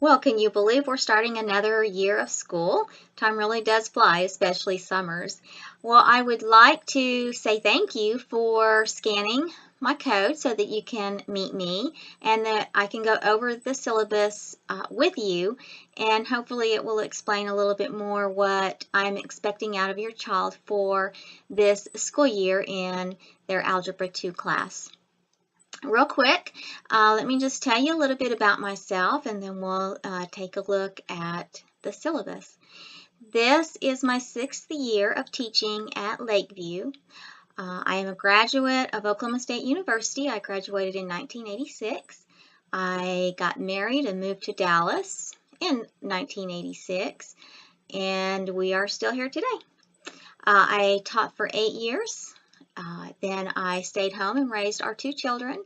Well, can you believe we're starting another year of school? Time really does fly, especially summers. Well, I would like to say thank you for scanning my code so that you can meet me and that I can go over the syllabus with you, and hopefully it will explain a little bit more what I'm expecting out of your child for this school year in their Algebra 2 class. Real quick, let me just tell you a little bit about myself, and then we'll take a look at the syllabus. This is my 6th year of teaching at Lakeview. I am a graduate of Oklahoma State University. I graduated in 1986. I got married and moved to Dallas in 1986, and we are still here today. I taught for 8 years. Then I stayed home and raised our 2 children.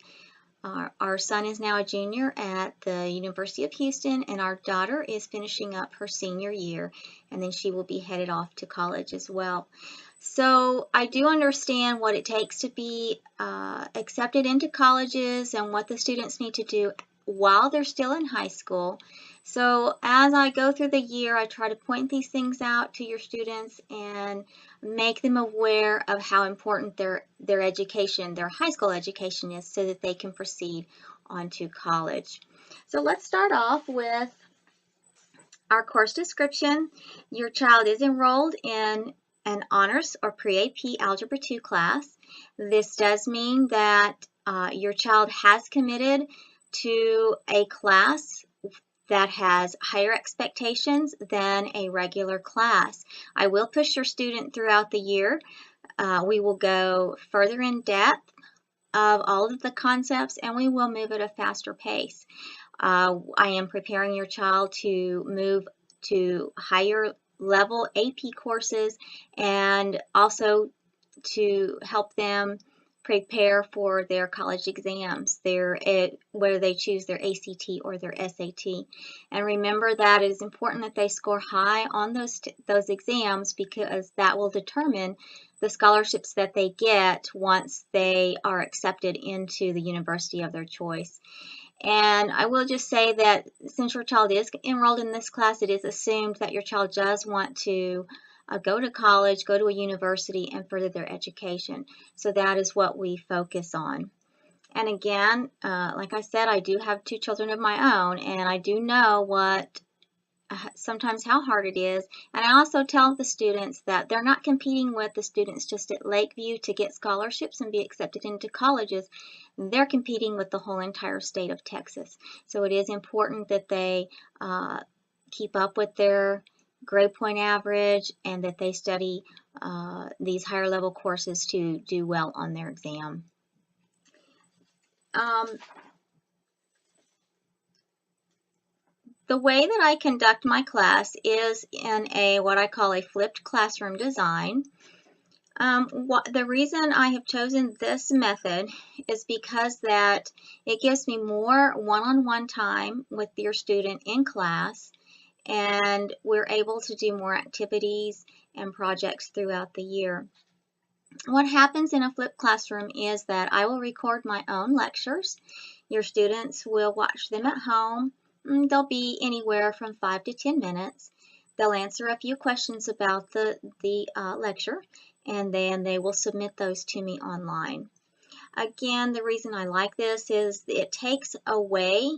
Our son is now a junior at the University of Houston, and our daughter is finishing up her senior year, and then she will be headed off to college as well. So I do understand what it takes to be accepted into colleges and what the students need to do while they're still in high school. So as I go through the year, I try to point these things out to your students and make them aware of how important their education, their high school education is, so that they can proceed on to college. So let's start off with our course description. Your child is enrolled in an honors or pre-AP Algebra 2 class. This does mean that your child has committed to a class that has higher expectations than a regular class. I will push your student throughout the year. We will go further in depth of all of the concepts, and we will move at a faster pace. I am preparing your child to move to higher level AP courses, and also to help them prepare for their college exams, whether they choose their ACT or their SAT. And remember that it is important that they score high on those exams, because that will determine the scholarships that they get once they are accepted into the university of their choice. And I will just say that since your child is enrolled in this class, it is assumed that your child does want to go to college, go to a university, and further their education. So that is what we focus on. And again, like I said, I do have 2 children of my own, and I do know sometimes how hard it is. And I also tell the students that they're not competing with the students just at Lakeview to get scholarships and be accepted into colleges. They're competing with the whole entire state of Texas. So it is important that they keep up with their grade point average, and that they study these higher level courses to do well on their exam. The way that I conduct my class is in what I call a flipped classroom design. The reason I have chosen this method is because that it gives me more one-on-one time with your student in class, and we're able to do more activities and projects throughout the year. What happens in a flipped classroom is that I will record my own lectures. Your students will watch them at home. They'll be anywhere from 5 to 10 minutes. They'll answer a few questions about the lecture, and then they will submit those to me online. Again, the reason I like this is it takes away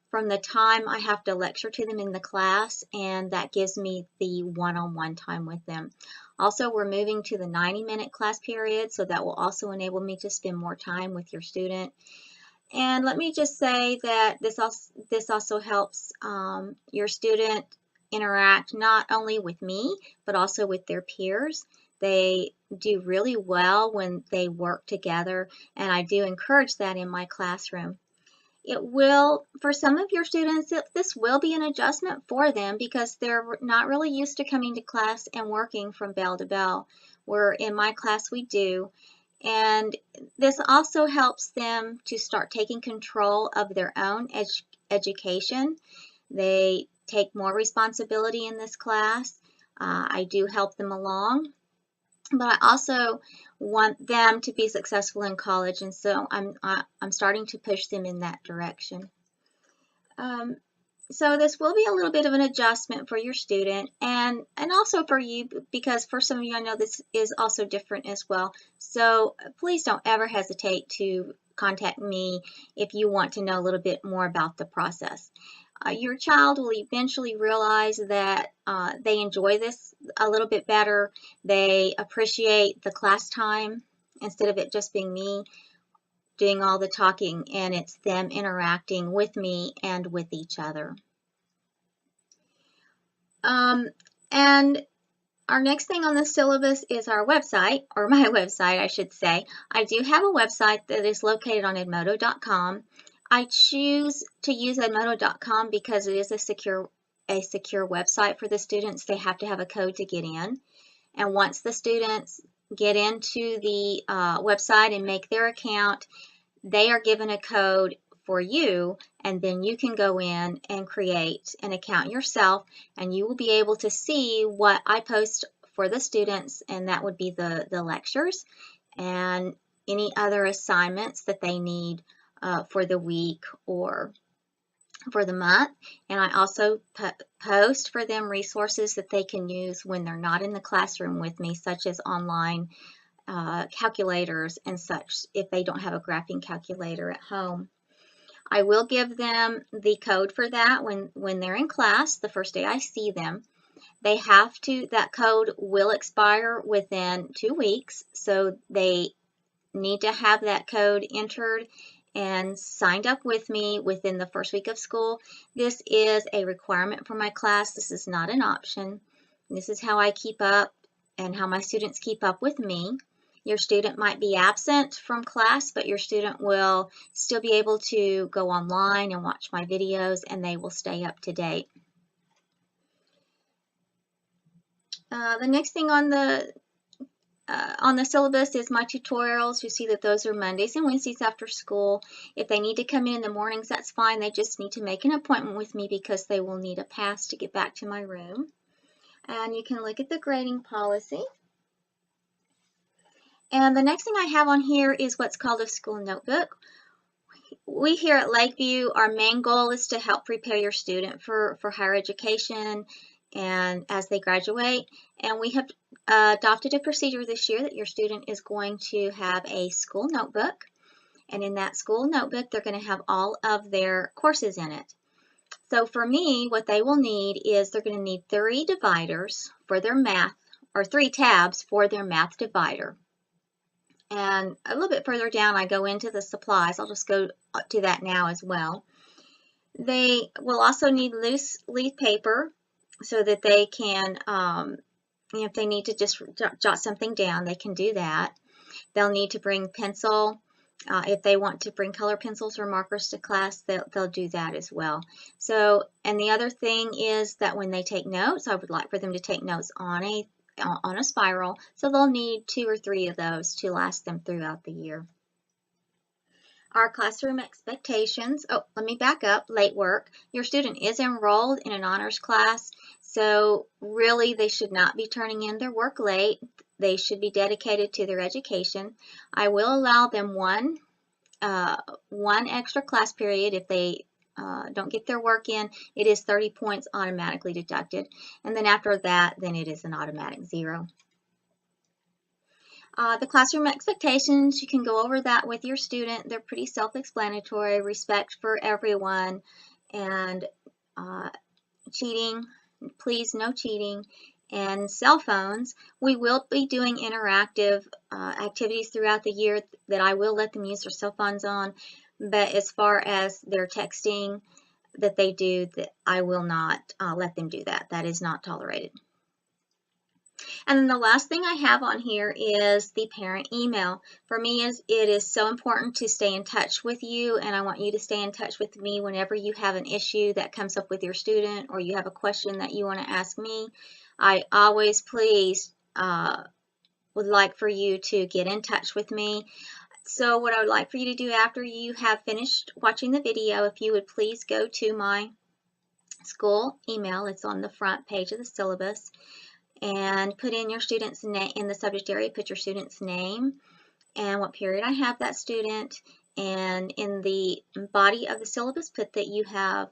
from the time I have to lecture to them in the class, and that gives me the one-on-one time with them. Also, we're moving to the 90-minute class period, so that will also enable me to spend more time with your student. And let me just say that this also helps your student interact not only with me, but also with their peers. They do really well when they work together, and I do encourage that in my classroom. It will, for some of your students, this will be an adjustment for them, because they're not really used to coming to class and working from bell to bell, where in my class we do. And this also helps them to start taking control of their own education. They take more responsibility in this class. I do help them along, but I also want them to be successful in college, and so I'm starting to push them in that direction. So this will be a little bit of an adjustment for your student and also for you, because for some of you I know this is also different as well. So please don't ever hesitate to contact me if you want to know a little bit more about the process. Your child will eventually realize that they enjoy this a little bit better. They appreciate the class time instead of it just being me doing all the talking, and it's them interacting with me and with each other. And our next thing on the syllabus is our website, or my website, I should say. I do have a website that is located on edmodo.com. I choose to use edmodo.com because it is a secure website for the students. They have to have a code to get in. And once the students get into the website and make their account, they are given a code for you, and then you can go in and create an account yourself, and you will be able to see what I post for the students, and that would be the lectures and any other assignments that they need for the week or for the month. And I also post for them resources that they can use when they're not in the classroom with me, such as online calculators and such, if they don't have a graphing calculator at home. I will give them the code for that when they're in class, the first day I see them. They have to, that code will expire within 2 weeks, so they need to have that code entered and signed up with me within the first week of school. This is a requirement for my class. This is not an option. This is how I keep up and how my students keep up with me. Your student might be absent from class, but your student will still be able to go online and watch my videos, and they will stay up to date. The next thing on the syllabus is my tutorials. You see that those are Mondays and Wednesdays after school. If they need to come in the mornings, that's fine. They just need to make an appointment with me because they will need a pass to get back to my room. And you can look at the grading policy. And the next thing I have on here is what's called a school notebook. We here at Lakeview, our main goal is to help prepare your student for higher education and as they graduate. And we have adopted a procedure this year that your student is going to have a school notebook. And in that school notebook, they're going to have all of their courses in it. So for me, what they will need is they're going to need 3 dividers for their math, or 3 tabs for their math divider. And a little bit further down, I go into the supplies. I'll just go to that now as well. They will also need loose leaf paper so that they can, if they need to just jot something down, they can do that. They'll need to bring pencil. If they want to bring color pencils or markers to class, they'll do that as well. So, and the other thing is that when they take notes, I would like for them to take notes on a spiral, so they'll need 2 or 3 of those to last them throughout the year. Our classroom expectations. Oh, let me back up. Late work. Your student is enrolled in an honors class, so really they should not be turning in their work late. They should be dedicated to their education. I will allow them one extra class period if they don't get their work in. It is 30 points automatically deducted, and then after that, then it is an automatic 0. The classroom expectations, you can go over that with your student. They're pretty self-explanatory. Respect for everyone, and cheating, please no cheating, and cell phones. We will be doing interactive activities throughout the year that I will let them use their cell phones on, but as far as their texting that they do, I will not let them do that. That is not tolerated. And then the last thing I have on here is the parent email. For me, it is so important to stay in touch with you, and I want you to stay in touch with me whenever you have an issue that comes up with your student, or you have a question that you want to ask me. I always please would like for you to get in touch with me. So what I would like for you to do after you have finished watching the video, if you would please go to my school email. It's on the front page of the syllabus. And put in your student's name in the subject area. Put your student's name and what period I have that student. And in the body of the syllabus, put that you have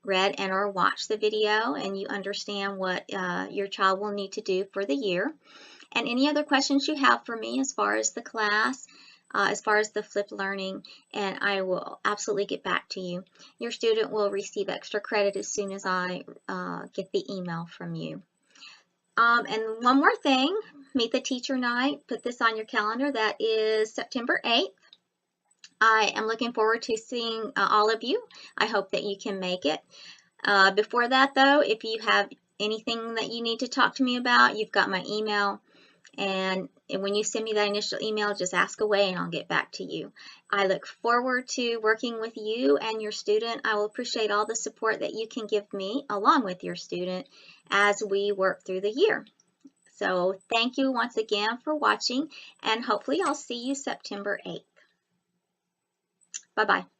read and or watched the video and you understand what your child will need to do for the year. And any other questions you have for me as far as the class, as far as the flipped learning, and I will absolutely get back to you. Your student will receive extra credit as soon as I get the email from you. And one more thing, Meet the Teacher Night, put this on your calendar. That is September 8th. I am looking forward to seeing all of you. I hope that you can make it. Before that, though, if you have anything that you need to talk to me about, you've got my email. And when you send me that initial email, just ask away and I'll get back to you. I look forward to working with you and your student. I will appreciate all the support that you can give me along with your student as we work through the year. So thank you once again for watching, and hopefully I'll see you September 8th. Bye-bye.